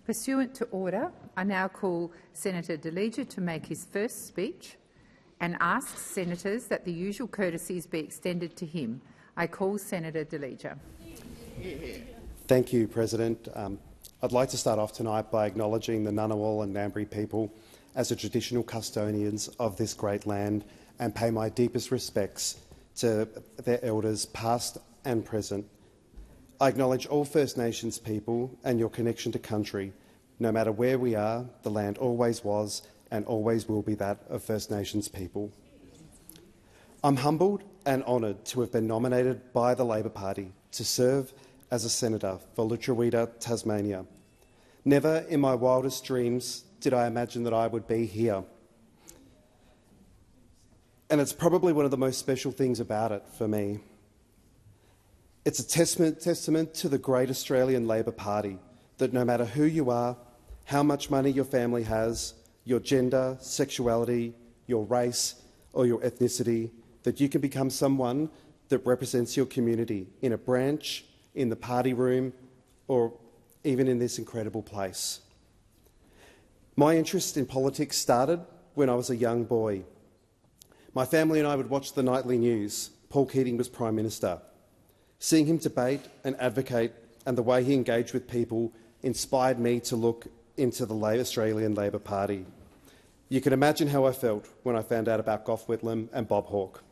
Pursuant to order, I now call Senator Dolega to make his first speech and ask senators that the usual courtesies be extended to him. I call Senator Dolega. Thank you, President. I'd like to start off tonight by acknowledging the Ngunnawal and Ngambri people as the traditional custodians of this great land and pay my deepest respects to their elders, past and present. I acknowledge all First Nations people and your connection to country. No matter where we are, the land always was and always will be that of First Nations people. I'm humbled and honoured to have been nominated by the Labor Party to serve as a senator for Lutruwita, Tasmania. Never in my wildest dreams did I imagine that I would be here. And it's probably one of the most special things about it for me. It's a testament to the great Australian Labor Party that no matter who you are, how much money your family has, your gender, sexuality, your race or your ethnicity, that you can become someone that represents your community in a branch, in the party room, or even in this incredible place. My interest in politics started when I was a young boy. My family and I would watch the nightly news. Paul Keating was Prime Minister. Seeing him debate and advocate and the way he engaged with people inspired me to look into the Australian Labor Party. You can imagine how I felt when I found out about Gough Whitlam and Bob Hawke.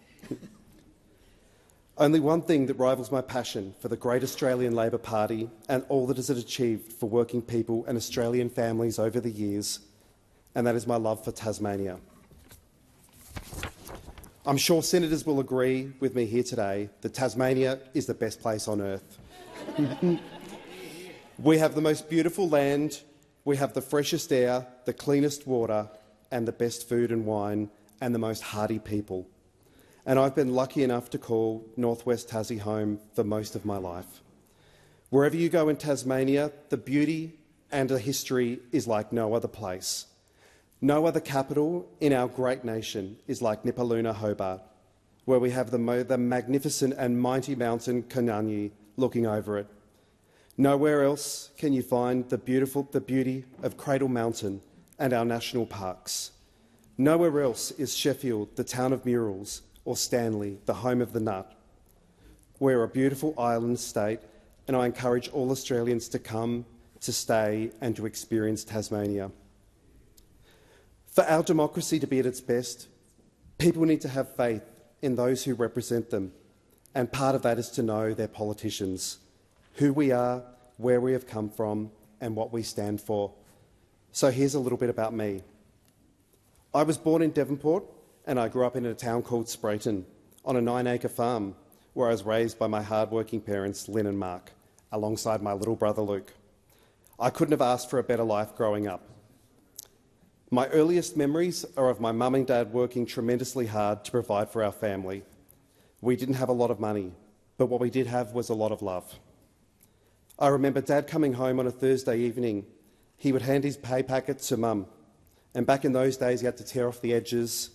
Only one thing that rivals my passion for the great Australian Labor Party and all that it has achieved for working people and Australian families over the years, and that is my love for Tasmania. I'm sure senators will agree with me here today that Tasmania is the best place on earth. We have the most beautiful land, we have the freshest air, the cleanest water and the best food and wine and the most hardy people. And I've been lucky enough to call Northwest Tassie home for most of my life. Wherever you go in Tasmania, the beauty and the history is like no other place. No other capital in our great nation is like Nipaluna, Hobart, where we have the magnificent and mighty mountain Kananyi looking over it. Nowhere else can you find the beauty of Cradle Mountain and our national parks. Nowhere else is Sheffield, the town of murals, or Stanley, the home of the nut. We're a beautiful island state, and I encourage all Australians to come, to stay and to experience Tasmania. For our democracy to be at its best, people need to have faith in those who represent them, and part of that is to know their politicians, who we are, where we have come from and what we stand for. So here's a little bit about me. I was born in Devonport and I grew up in a town called Sprayton on a 9-acre farm where I was raised by my hard-working parents, Lynn and Mark, alongside my little brother Luke. I couldn't have asked for a better life growing up. My earliest memories are of my mum and dad working tremendously hard to provide for our family. We didn't have a lot of money, but what we did have was a lot of love. I remember Dad coming home on a Thursday evening. He would hand his pay packet to Mum, and back in those days you had to tear off the edges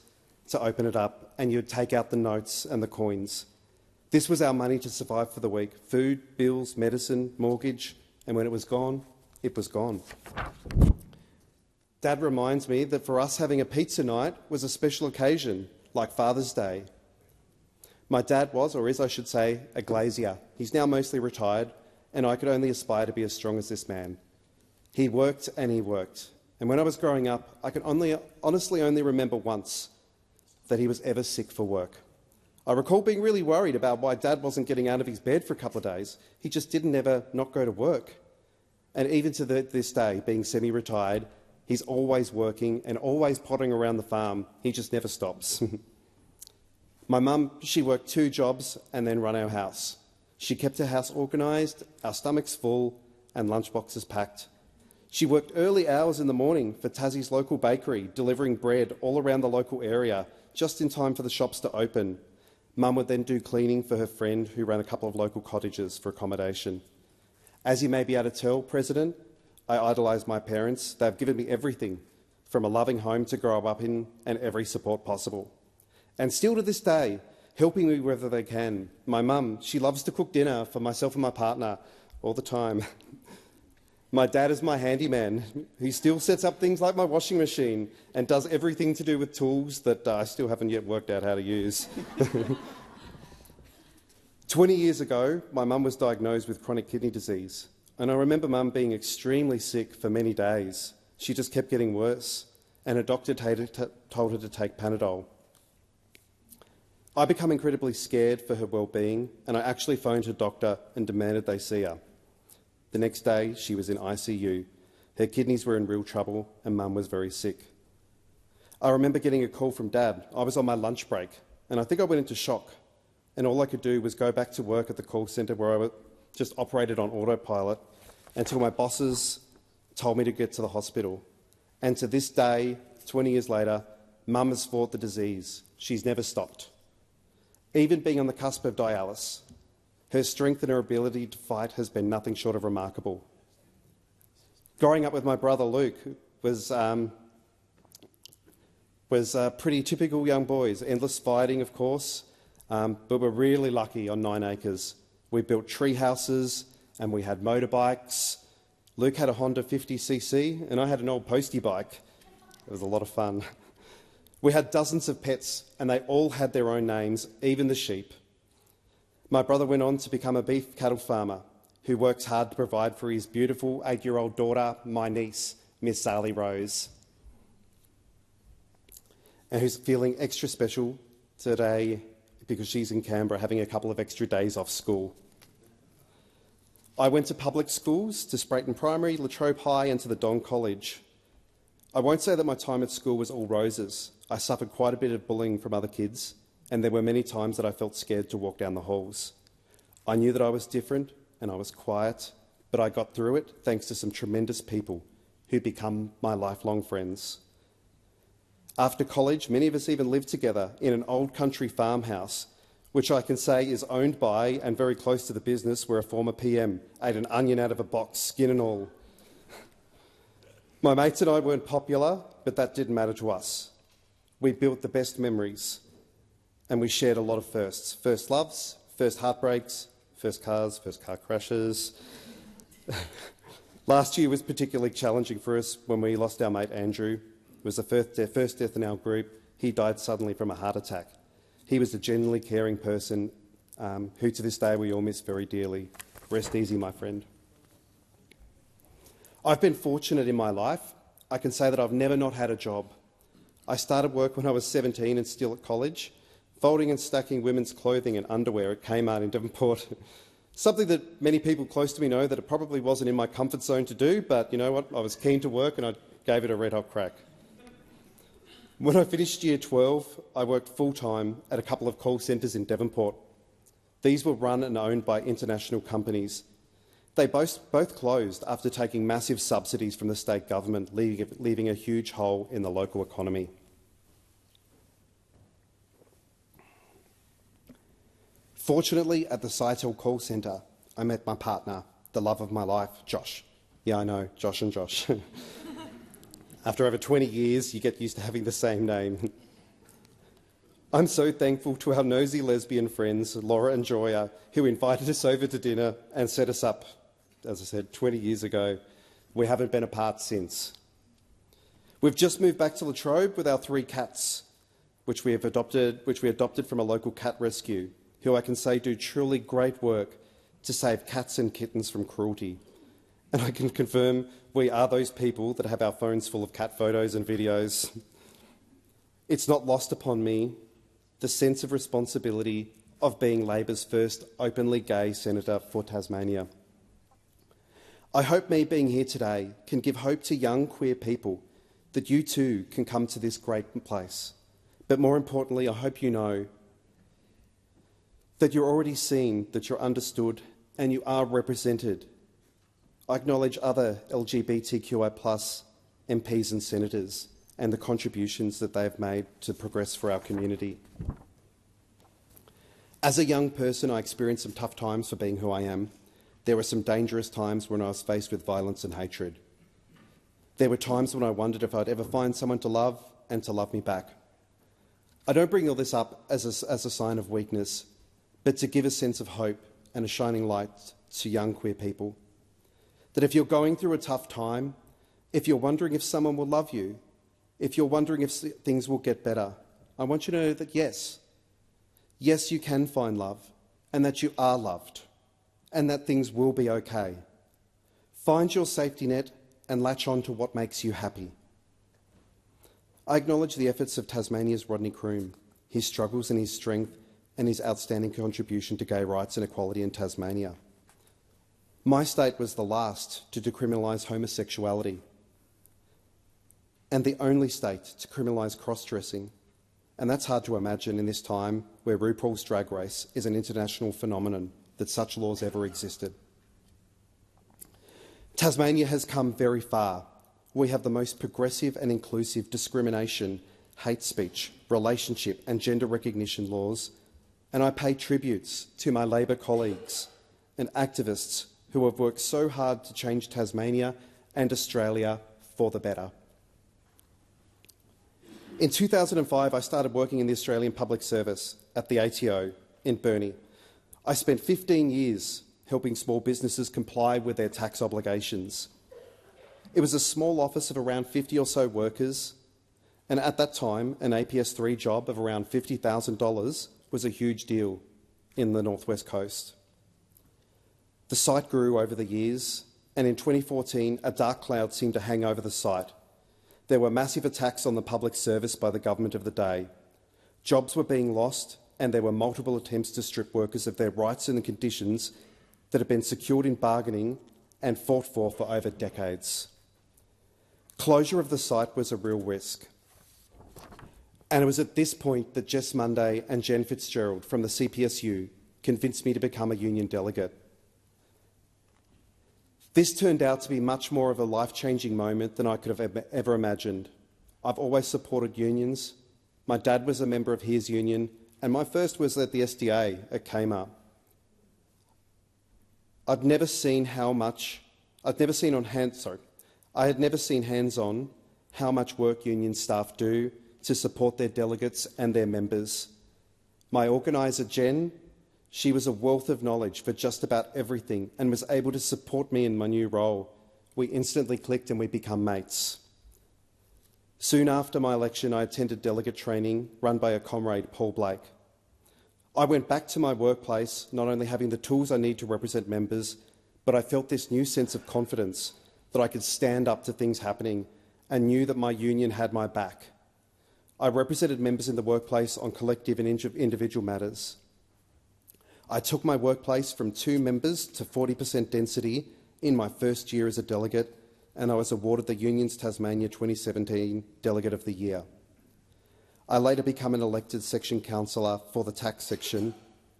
to open it up, and you'd take out the notes and the coins. This was our money to survive for the week: food, bills, medicine, mortgage, and when it was gone, it was gone. Dad reminds me that for us, having a pizza night was a special occasion, like Father's Day. My dad was, or is I should say, a glazier. He's now mostly retired, and I could only aspire to be as strong as this man. He worked and he worked, and when I was growing up, I can honestly only remember once that he was ever sick for work. I recall being really worried about why Dad wasn't getting out of his bed for a couple of days. He just didn't ever not go to work. And even to this day, being semi-retired, he's always working and always pottering around the farm. He just never stops. My mum, she worked 2 jobs and then run our house. She kept her house organised, our stomachs full and lunchboxes packed. She worked early hours in the morning for Tassie's local bakery, delivering bread all around the local area, just in time for the shops to open. Mum would then do cleaning for her friend who ran a couple of local cottages for accommodation. As you may be able to tell, President, I idolise my parents. They've given me everything, from a loving home to grow up in and every support possible. And still to this day, helping me wherever they can. My mum, she loves to cook dinner for myself and my partner all the time. My dad is my handyman. He still sets up things like my washing machine and does everything to do with tools that I still haven't yet worked out how to use. 20 years ago, my mum was diagnosed with chronic kidney disease, and I remember Mum being extremely sick for many days. She just kept getting worse, and a doctor told her to take Panadol. I became incredibly scared for her well-being, and I actually phoned her doctor and demanded they see her. The next day, she was in ICU. Her kidneys were in real trouble, and Mum was very sick. I remember getting a call from Dad. I was on my lunch break, and I think I went into shock, and all I could do was go back to work at the call centre where I just operated on autopilot until my bosses told me to get to the hospital. And to this day, 20 years later, Mum has fought the disease. She's never stopped. Even being on the cusp of dialysis, her strength and her ability to fight has been nothing short of remarkable. Growing up with my brother Luke was pretty typical young boys. Endless fighting, of course, but we're really lucky on 9 acres. We built tree houses and we had motorbikes. Luke had a Honda 50cc and I had an old postie bike. It was a lot of fun. We had dozens of pets and they all had their own names, even the sheep. My brother went on to become a beef cattle farmer who works hard to provide for his beautiful 8-year-old daughter, my niece, Miss Sally Rose, and who's feeling extra special today because she's in Canberra having a couple of extra days off school. I went to public schools, to Sprayton Primary, Latrobe High and to the Don College. I won't say that my time at school was all roses. I suffered quite a bit of bullying from other kids, and there were many times that I felt scared to walk down the halls. I knew that I was different and I was quiet, but I got through it thanks to some tremendous people who become my lifelong friends. After college, many of us even lived together in an old country farmhouse, which I can say is owned by and very close to the business where a former PM ate an onion out of a box, skin and all. My mates and I weren't popular, but that didn't matter to us. We built the best memories, and we shared a lot of firsts. First loves, first heartbreaks, first cars, first car crashes. Last year was particularly challenging for us when we lost our mate Andrew. It was the first death in our group. He died suddenly from a heart attack. He was a genuinely caring person who to this day we all miss very dearly. Rest easy, my friend. I've been fortunate in my life. I can say that I've never not had a job. I started work when I was 17 and still at college, folding and stacking women's clothing and underwear at Kmart in Devonport. Something that many people close to me know that it probably wasn't in my comfort zone to do, but you know what? I was keen to work and I gave it a red-hot crack. When I finished Year 12, I worked full-time at a couple of call centres in Devonport. These were run and owned by international companies. They both closed after taking massive subsidies from the state government, leaving a huge hole in the local economy. Fortunately, at the Sitel call centre, I met my partner, the love of my life, Josh. Yeah, I know, Josh and Josh. After over 20 years, you get used to having the same name. I'm so thankful to our nosy lesbian friends, Laura and Joya, who invited us over to dinner and set us up, as I said, 20 years ago. We haven't been apart since. We've just moved back to Latrobe with our 3 cats, which we adopted from a local cat rescue, who I can say do truly great work to save cats and kittens from cruelty. And I can confirm we are those people that have our phones full of cat photos and videos. It's not lost upon me the sense of responsibility of being Labor's first openly gay senator for Tasmania. I hope me being here today can give hope to young queer people that you too can come to this great place. But more importantly, I hope you know that you're already seen, that you're understood, and you are represented. I acknowledge other LGBTQI+ MPs and senators and the contributions that they have made to progress for our community. As a young person, I experienced some tough times for being who I am. There were some dangerous times when I was faced with violence and hatred. There were times when I wondered if I'd ever find someone to love and to love me back. I don't bring all this up as a sign of weakness, but to give a sense of hope and a shining light to young queer people. that if you're going through a tough time, if you're wondering if someone will love you, if you're wondering if things will get better, I want you to know that yes, you can find love, and that you are loved, and that things will be okay. Find your safety net and latch on to what makes you happy. I acknowledge the efforts of Tasmania's Rodney Croome, his struggles and his strength, and his outstanding contribution to gay rights and equality in Tasmania. My state was the last to decriminalise homosexuality, and the only state to criminalise cross-dressing. And that's hard to imagine in this time where RuPaul's Drag Race is an international phenomenon, that such laws ever existed. Tasmania has come very far. We have the most progressive and inclusive discrimination, hate speech, relationship and gender recognition laws, and I pay tributes to my Labor colleagues and activists who have worked so hard to change Tasmania and Australia for the better. In 2005, I started working in the Australian Public Service at the ATO in Burnie. I spent 15 years helping small businesses comply with their tax obligations. It was a small office of around 50 or so workers, and at that time, an APS3 job of around $50,000 was a huge deal in the North West Coast. The site grew over the years, and in 2014, a dark cloud seemed to hang over the site. There were massive attacks on the public service by the government of the day. Jobs were being lost, and there were multiple attempts to strip workers of their rights and the conditions that had been secured in bargaining and fought for over decades. Closure of the site was a real risk. And it was at this point that Jess Munday and Jen Fitzgerald from the CPSU convinced me to become a union delegate. This turned out to be much more of a life-changing moment than I could have ever imagined. I've always supported unions. My dad was a member of his union, and my first was at the SDA at Kmart. I had never seen hands-on how much work union staff do to support their delegates and their members. My organiser, Jen, she was a wealth of knowledge for just about everything and was able to support me in my new role. We instantly clicked and we became mates. Soon after my election, I attended delegate training run by a comrade, Paul Blake. I went back to my workplace, not only having the tools I need to represent members, but I felt this new sense of confidence that I could stand up to things happening and knew that my union had my back. I represented members in the workplace on collective and individual matters. I took my workplace from 2 members to 40% density in my first year as a delegate, and I was awarded the Unions Tasmania 2017 Delegate of the Year. I later became an elected section councillor for the tax section,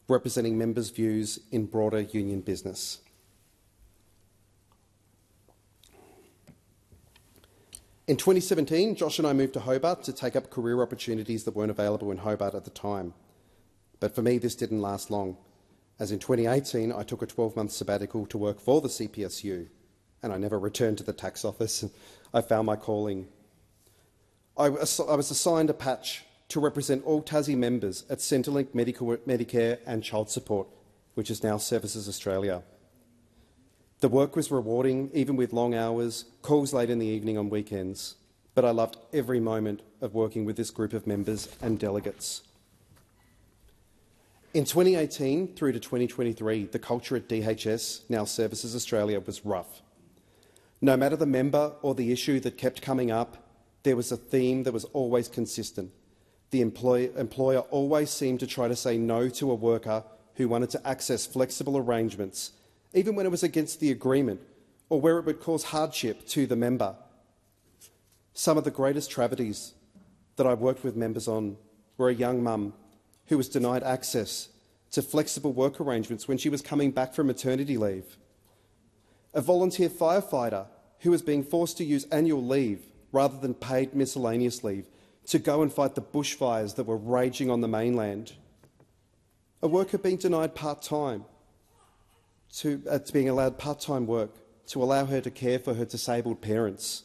representing members' views in broader union business. In 2017, Josh and I moved to Hobart to take up career opportunities that weren't available in Hobart at the time. But for me, this didn't last long, as in 2018 I took a 12-month sabbatical to work for the CPSU, and I never returned to the tax office. I found my calling. I was assigned a patch to represent all Tassie members at Centrelink Medicare and Child Support, which is now Services Australia. The work was rewarding, even with long hours, calls late in the evening on weekends, but I loved every moment of working with this group of members and delegates. In 2018 through to 2023, the culture at DHS, now Services Australia, was rough. No matter the member or the issue that kept coming up, there was a theme that was always consistent. The employer always seemed to try to say no to a worker who wanted to access flexible arrangements, even when it was against the agreement or where it would cause hardship to the member. Some of the greatest tragedies that I worked with members on were a young mum who was denied access to flexible work arrangements when she was coming back from maternity leave, a volunteer firefighter who was being forced to use annual leave rather than paid miscellaneous leave to go and fight the bushfires that were raging on the mainland, a worker being denied part-time, being allowed part-time work to allow her to care for her disabled parents,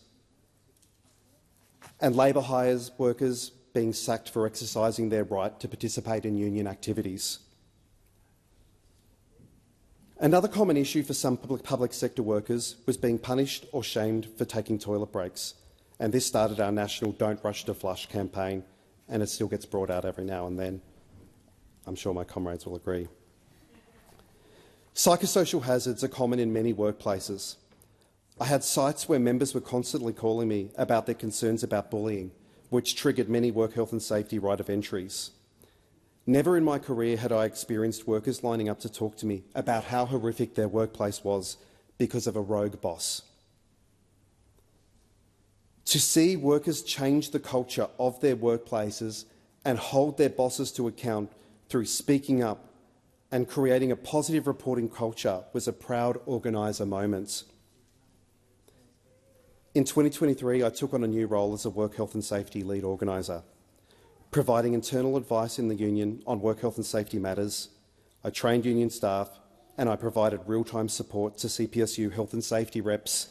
and labour hires workers being sacked for exercising their right to participate in union activities. Another common issue for some public sector workers was being punished or shamed for taking toilet breaks, and this started our national Don't Rush to Flush campaign, and it still gets brought out every now and then. I'm sure my comrades will agree. Psychosocial hazards are common in many workplaces. I had sites where members were constantly calling me about their concerns about bullying, which triggered many work health and safety right of entries. Never in my career had I experienced workers lining up to talk to me about how horrific their workplace was because of a rogue boss. To see workers change the culture of their workplaces and hold their bosses to account through speaking up and creating a positive reporting culture was a proud organiser moment. In 2023, I took on a new role as a work health and safety lead organiser, providing internal advice in the union on work health and safety matters. I trained union staff and I provided real-time support to CPSU health and safety reps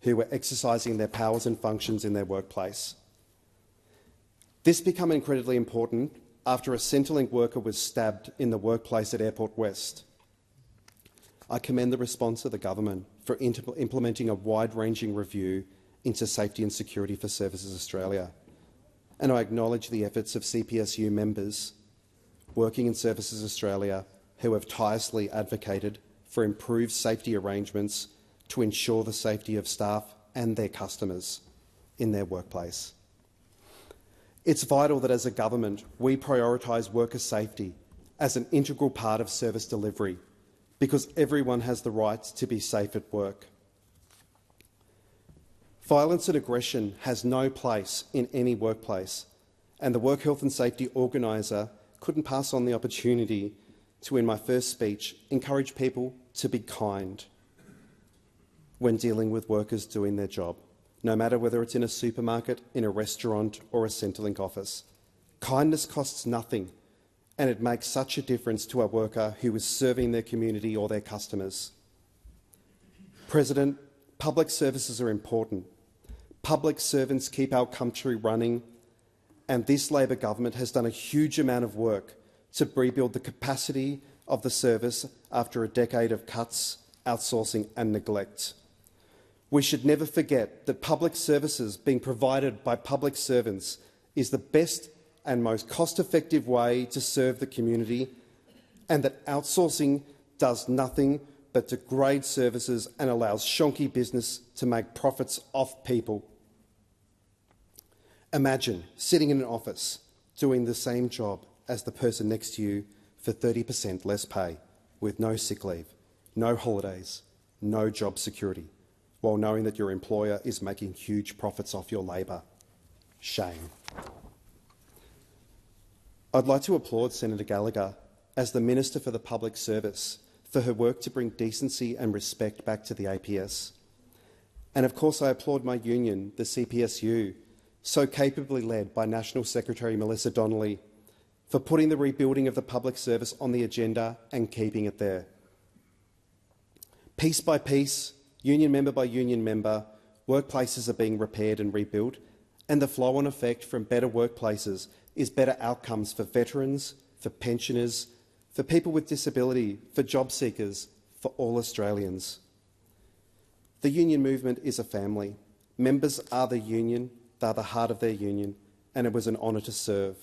who were exercising their powers and functions in their workplace. This became incredibly important after a Centrelink worker was stabbed in the workplace at Airport West. I commend the response of the government for implementing a wide-ranging review into safety and security for Services Australia, and I acknowledge the efforts of CPSU members working in Services Australia who have tirelessly advocated for improved safety arrangements to ensure the safety of staff and their customers in their workplace. It's vital that as a government we prioritise worker safety as an integral part of service delivery, because everyone has the right to be safe at work. Violence and aggression has no place in any workplace, and the Work Health and Safety organiser couldn't pass on the opportunity to, in my first speech, encourage people to be kind when dealing with workers doing their job, no matter whether it's in a supermarket, in a restaurant or a Centrelink office. Kindness costs nothing, and it makes such a difference to a worker who is serving their community or their customers. President, public services are important. Public servants keep our country running, and this Labor government has done a huge amount of work to rebuild the capacity of the service after a decade of cuts, outsourcing and neglect. We should never forget that public services being provided by public servants is the best and most cost-effective way to serve the community, and that outsourcing does nothing but degrade services and allows shonky business to make profits off people. Imagine sitting in an office doing the same job as the person next to you for 30% less pay, with no sick leave, no holidays, no job security, while knowing that your employer is making huge profits off your labour. Shame. I'd like to applaud Senator Gallagher as the Minister for the Public Service for her work to bring decency and respect back to the APS. And of course I applaud my union, the CPSU, so capably led by National Secretary Melissa Donnelly, for putting the rebuilding of the public service on the agenda and keeping it there. Piece by piece, union member by union member, workplaces are being repaired and rebuilt, and the flow-on effect from better workplaces is better outcomes for veterans, for pensioners, for people with disability, for job seekers, for all Australians. The union movement is a family. Members are the union, they are the heart of their union, and it was an honour to serve.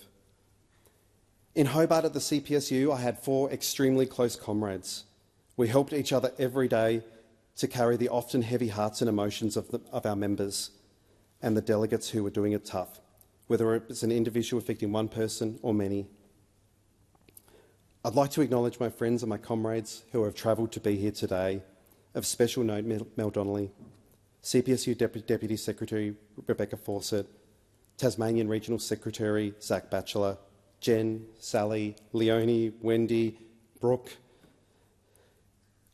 In Hobart at the CPSU, I had 4 extremely close comrades. We helped each other every day to carry the often heavy hearts and emotions of our members and the delegates who were doing it tough, whether it was an individual affecting one person or many. I'd like to acknowledge my friends and my comrades who have travelled to be here today. Of special note, Mel Donnelly, CPSU Deputy Secretary Rebecca Fawcett, Tasmanian Regional Secretary Zach Batchelor, Jen, Sally, Leonie, Wendy, Brooke.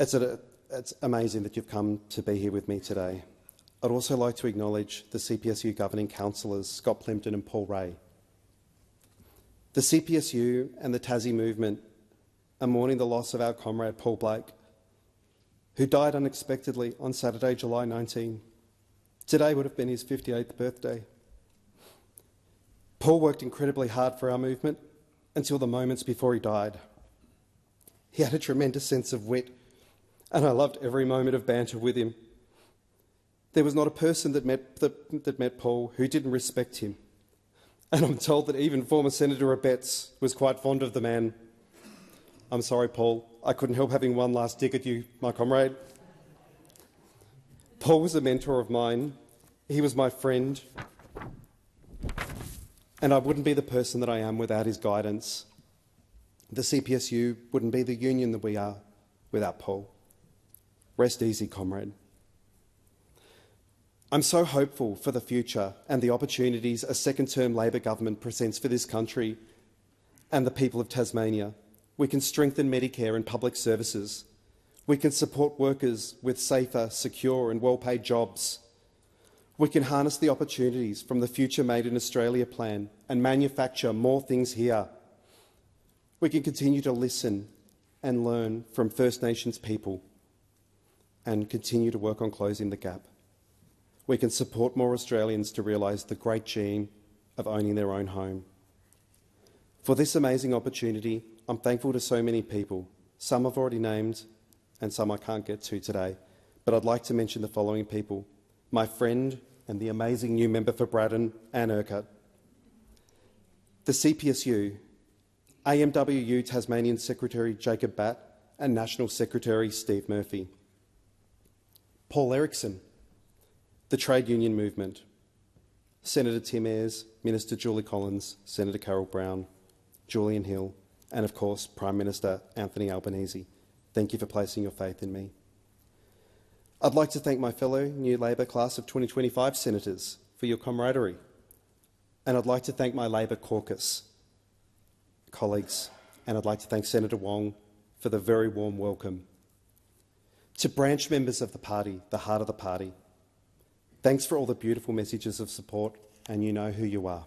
It's amazing that you've come to be here with me today. I'd also like to acknowledge the CPSU governing councillors Scott Plimpton and Paul Ray. The CPSU and the Tassie movement are mourning the loss of our comrade Paul Blake, who died unexpectedly on Saturday, July 19. Today would have been his 58th birthday. Paul worked incredibly hard for our movement until the moments before he died. He had a tremendous sense of wit and I loved every moment of banter with him. There was not a person that met Paul who didn't respect him, and I'm told that even former Senator Abetz was quite fond of the man. I'm sorry, Paul, I couldn't help having one last dig at you, my comrade. Paul was a mentor of mine. He was my friend, and I wouldn't be the person that I am without his guidance. The CPSU wouldn't be the union that we are without Paul. Rest easy, comrade. I'm so hopeful for the future and the opportunities a second-term Labor government presents for this country and the people of Tasmania. We can strengthen Medicare and public services. We can support workers with safer, secure and well-paid jobs. We can harness the opportunities from the Future Made in Australia plan and manufacture more things here. We can continue to listen and learn from First Nations people and continue to work on closing the gap. We can support more Australians to realise the great dream of owning their own home. For this amazing opportunity, I'm thankful to so many people. Some I've already named and some I can't get to today, but I'd like to mention the following people. My friend and the amazing new member for Braddon, Anne Urquhart. The CPSU, AMWU Tasmanian Secretary Jacob Batt and National Secretary Steve Murphy. Paul Erickson, the Trade Union Movement. Senator Tim Ayres, Minister Julie Collins, Senator Carol Brown, Julian Hill, and of course Prime Minister Anthony Albanese. Thank you for placing your faith in me. I'd like to thank my fellow new Labor class of 2025 senators for your camaraderie, and I'd like to thank my Labor caucus colleagues, and I'd like to thank Senator Wong for the very warm welcome. To branch members of the party, the heart of the party, thanks for all the beautiful messages of support, and you know who you are.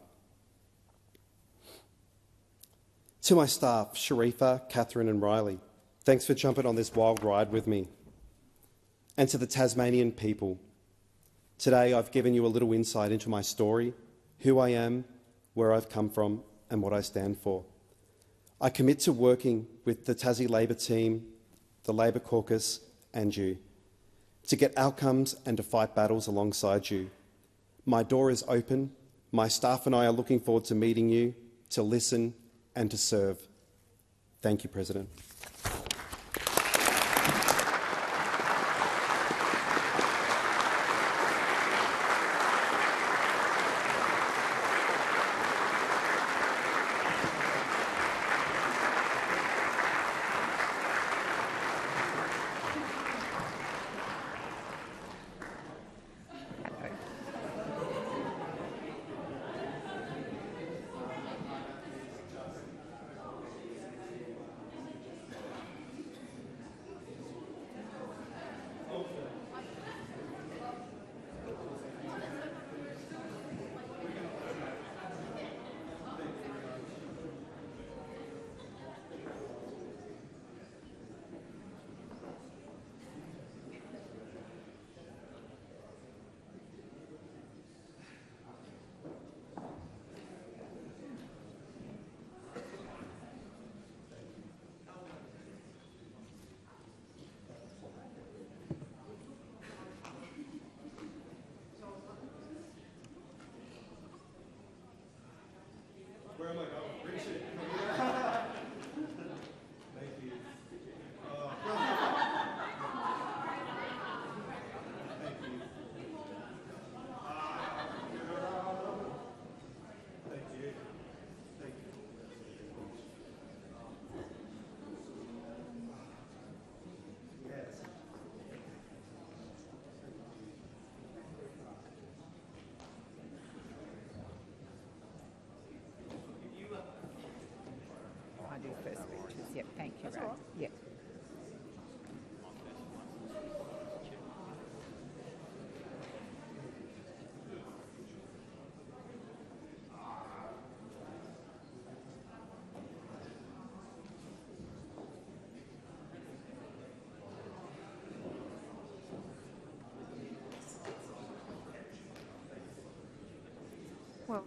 To my staff, Sharifa, Catherine and Riley, thanks for jumping on this wild ride with me. And to the Tasmanian people, today I've given you a little insight into my story, who I am, where I've come from and what I stand for. I commit to working with the Tassie Labor team, the Labor caucus and you, to get outcomes and to fight battles alongside you. My door is open. My staff and I are looking forward to meeting you, to listen and to serve. Thank you, President. Where am I going? Richard. Thank you. Thank you. Thank you. Thank you. Yes. I do first speeches. Yep, thank you, Ray. Yep. Well,